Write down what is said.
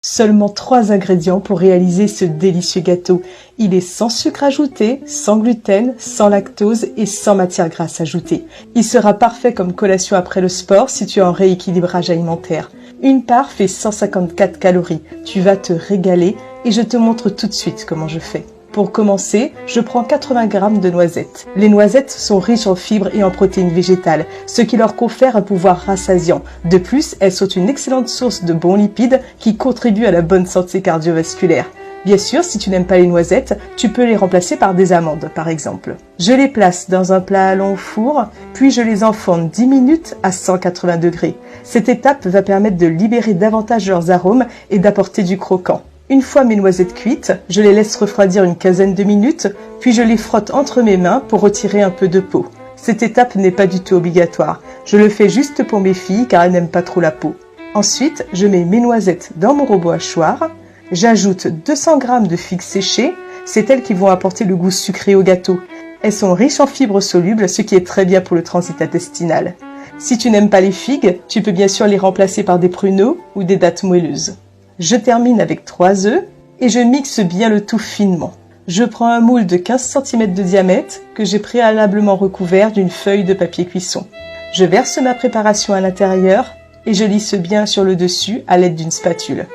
Seulement 3 ingrédients pour réaliser ce délicieux gâteau. Il est sans sucre ajouté, sans gluten, sans lactose et sans matière grasse ajoutée. Il sera parfait comme collation après le sport si tu es en rééquilibrage alimentaire. Une part fait 154 calories. Tu vas te régaler et je te montre tout de suite comment je fais. Pour commencer, je prends 80 g de noisettes. Les noisettes sont riches en fibres et en protéines végétales, ce qui leur confère un pouvoir rassasiant. De plus, elles sont une excellente source de bons lipides qui contribuent à la bonne santé cardiovasculaire. Bien sûr, si tu n'aimes pas les noisettes, tu peux les remplacer par des amandes, par exemple. Je les place dans un plat allant au four, puis je les enfourne 10 minutes à 180 degrés. Cette étape va permettre de libérer davantage leurs arômes et d'apporter du croquant. Une fois mes noisettes cuites, je les laisse refroidir une quinzaine de minutes, puis je les frotte entre mes mains pour retirer un peu de peau. Cette étape n'est pas du tout obligatoire. Je le fais juste pour mes filles car elles n'aiment pas trop la peau. Ensuite, je mets mes noisettes dans mon robot hachoir. J'ajoute 200 g de figues séchées. C'est elles qui vont apporter le goût sucré au gâteau. Elles sont riches en fibres solubles, ce qui est très bien pour le transit intestinal. Si tu n'aimes pas les figues, tu peux bien sûr les remplacer par des pruneaux ou des dattes moelleuses. Je termine avec 3 œufs et je mixe bien le tout finement. Je prends un moule de 15 cm de diamètre que j'ai préalablement recouvert d'une feuille de papier cuisson. Je verse ma préparation à l'intérieur et je lisse bien sur le dessus à l'aide d'une spatule.